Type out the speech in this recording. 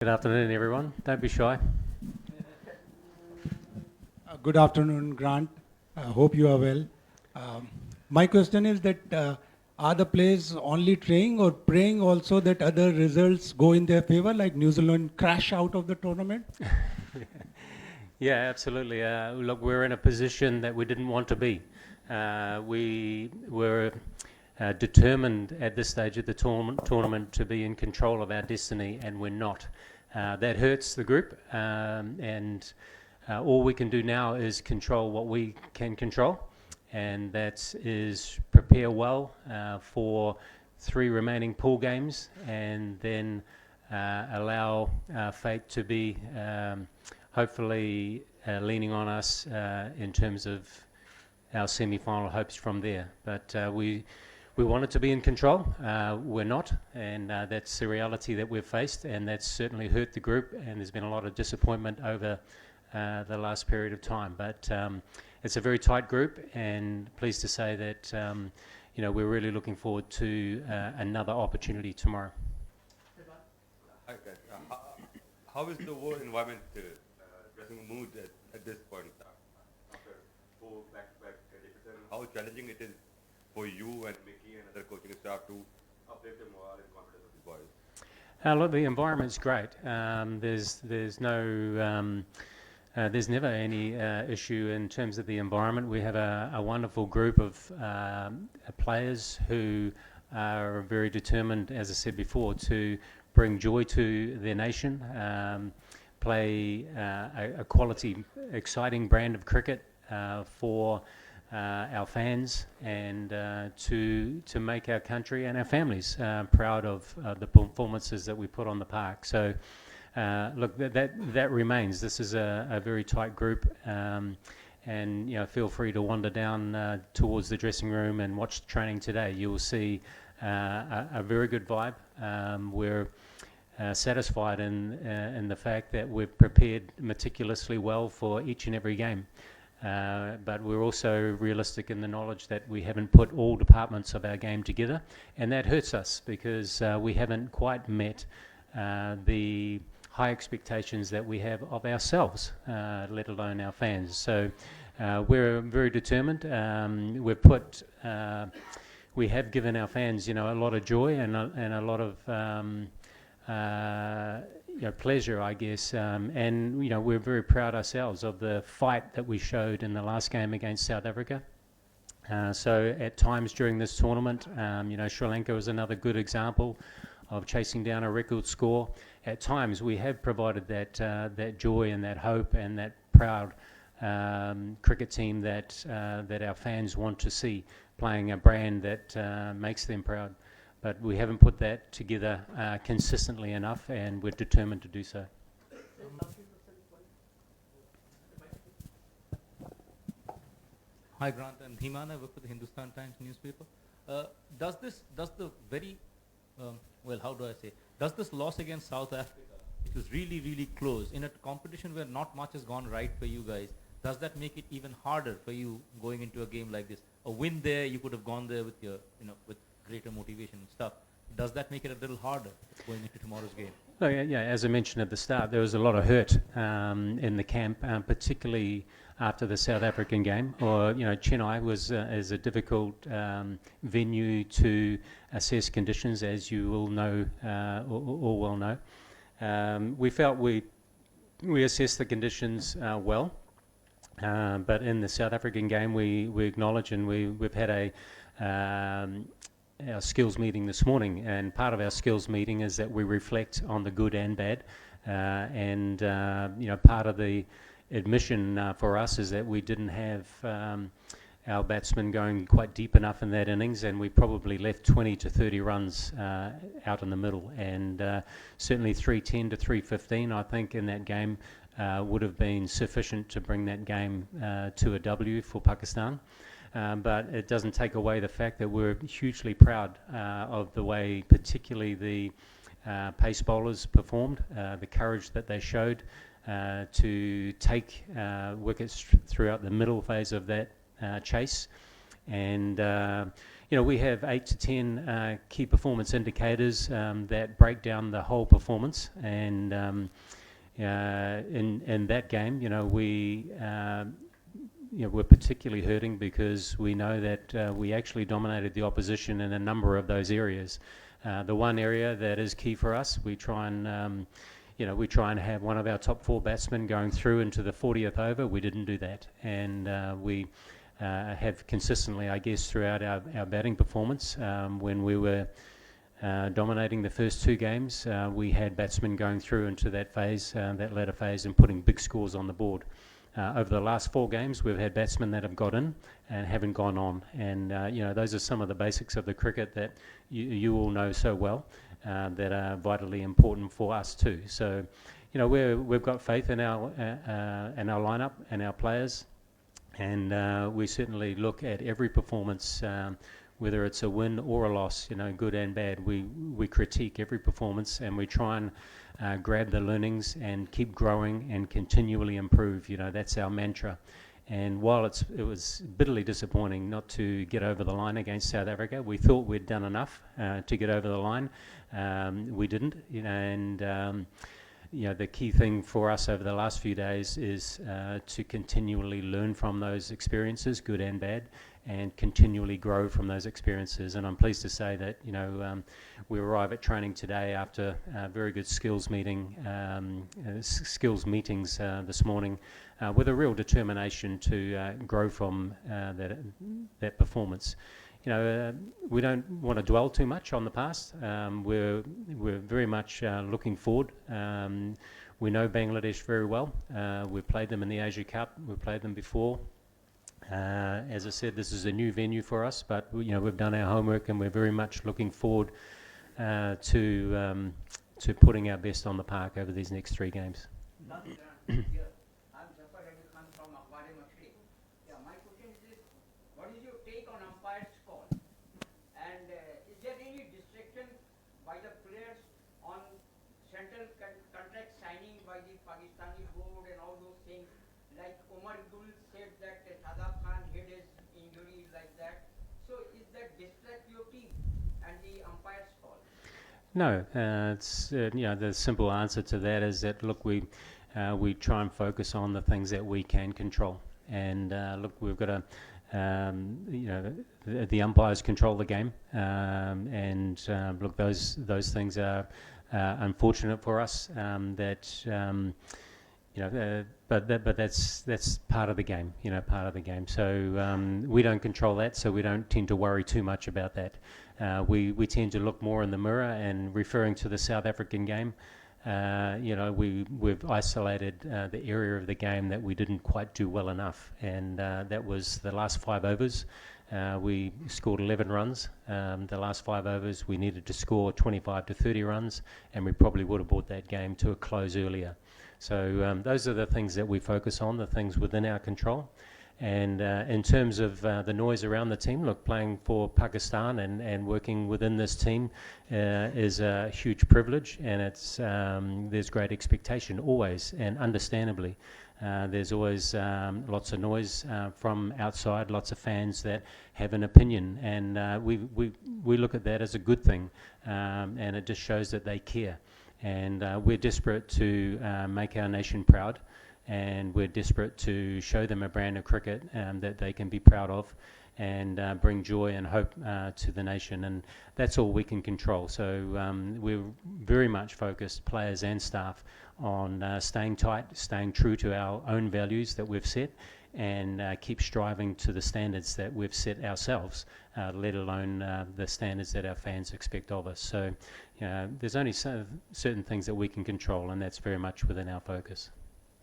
Good afternoon, everyone. Don't be shy. Good afternoon, Grant. Hope you are well. Um, my question is that are the players only training or praying also that other results go in their favor, like New Zealand crash out of the tournament? Yeah, absolutely. Look, we're in a position that we didn't want to be. We were determined at this stage of the tournament to be in control of our destiny, and we're not. That hurts the group, and all we can do now is control what we can control, and that is prepare well for 3 remaining pool games, and then allow fate to be hopefully leaning on us in terms of our semi-final hopes from there. But we wanted to be in control. We're not, and that's the reality that we've faced, and that's certainly hurt the group, and there's been a lot of disappointment over the last period of time. But it's a very tight group, and pleased to say that we're really looking forward to another opportunity tomorrow. Hi, guys. How is the whole environment, dressing mood at this point after 4 back-to-back defeats? How challenging it is for you and Mickey and other coaching staff to uplift the morale and confidence of the boys? Look, the environment's great. There's never any issue in terms of the environment. We have a wonderful group of players who are very determined, as I said before, to bring joy to their nation, play a quality, exciting brand of cricket for our fans, and to make our country and our families proud of the performances that we put on the park. So look, that remains. This is a very tight group, and feel free to wander down towards the dressing room and watch the training today. You will see a very good vibe. We're satisfied in the fact that we've prepared meticulously well for each and every game. But we're also realistic in the knowledge that we haven't put all departments of our game together, and that hurts us because we haven't quite met the high expectations that we have of ourselves, let alone our fans. So we're very determined. We have given our fans, a lot of joy and a lot of pleasure, I guess, and we're very proud ourselves of the fight that we showed in the last game against South Africa. So at times during this tournament, Sri Lanka was another good example of chasing down a record score. At times we have provided that joy and that hope and that proud cricket team that our fans want to see playing a brand that makes them proud. But we haven't put that together consistently enough, and we're determined to do so. Hi, Grant and Dhiman. I work for the Hindustan Times newspaper. Does this loss against South Africa, which was really, really close, in a competition where not much has gone right for you guys, does that make it even harder for you going into a game like this? A win there, you could have gone there with your, with greater motivation and stuff. Does that make it a little harder going into tomorrow's game? Oh, yeah, as I mentioned at the start, there was a lot of hurt in the camp, particularly after the South African game. Chennai is a difficult venue to assess conditions, as you all know, all well know. We felt we assessed the conditions well, but in the South African game, we acknowledge, and we've had our skills meeting this morning, and part of our skills meeting is that we reflect on the good and bad, and part of the admission for us is that we didn't have our batsmen going quite deep enough in that innings, and we probably left 20 to 30 runs out in the middle, and certainly 310 to 315 I think in that game would have been sufficient to bring that game to a W for Pakistan. But it doesn't take away the fact that we're hugely proud of the way particularly the pace bowlers performed, the courage that they showed to take wickets throughout the middle phase of that chase. And we have 8 to 10 key performance indicators that break down the whole performance, and in that game, we're particularly hurting because we know that we actually dominated the opposition in a number of those areas. The one area that is key for us, we try and have one of our top 4 batsmen going through into the 40th over. We didn't do that, and we have consistently, I guess, throughout our batting performance, when we were dominating the first 2 games, we had batsmen going through into that phase, that latter phase, and putting big scores on the board. Over the last 4 games, we've had batsmen that have got in and haven't gone on, and those are some of the basics of the cricket that you all know so well, that are vitally important for us too. So, we've got faith in our lineup and our players, and we certainly look at every performance, whether it's a win or a loss, good and bad. We critique every performance, and we try and grab the learnings and keep growing and continually improve. That's our mantra. And while it was bitterly disappointing not to get over the line against South Africa, we thought we'd done enough to get over the line. We didn't, and the key thing for us over the last few days is to continually learn from those experiences, good and bad, and continually grow from those experiences. And I'm pleased to say that we arrive at training today after a very good skills meetings this morning, with a real determination to grow from that performance. We don't want to dwell too much on the past. We're very much looking forward. We know Bangladesh very well. We've played them in the Asia Cup. We've played them before. As I said, this is a new venue for us, but we've done our homework, and we're very much looking forward to putting our best on the park over these next 3 games. My question is this: what is your take on umpire's call? And is there any distraction by the players on central contract signing by the Pakistani board and all those things? Like Omar Gul said that Shadab Khan had his injury like that. So is that distract your team and the umpire's call? No, the simple answer to that is that, look, we try and focus on the things that we can control. And look, we've got to, the umpires control the game, and look, those things are unfortunate for us. But that's part of the game, part of the game. So we don't control that, so we don't tend to worry too much about that. We tend to look more in the mirror, and referring to the South African game, we've isolated the area of the game that we didn't quite do well enough, and that was the last 5 overs. We scored 11 runs. The last 5 overs, we needed to score 25 to 30 runs, and we probably would have brought that game to a close earlier. So those are the things that we focus on, the things within our control. And in terms of the noise around the team, look, playing for Pakistan and working within this team is a huge privilege, and there's great expectation always, and understandably. There's always lots of noise from outside, lots of fans that have an opinion, and we look at that as a good thing, and it just shows that they care. And we're desperate to make our nation proud, and we're desperate to show them a brand of cricket that they can be proud of, and bring joy and hope to the nation. And that's all we can control. So we're very much focused, players and staff, on staying tight, staying true to our own values that we've set, and keep striving to the standards that we've set ourselves, let alone the standards that our fans expect of us. So there's only certain things that we can control, and that's very much within our focus.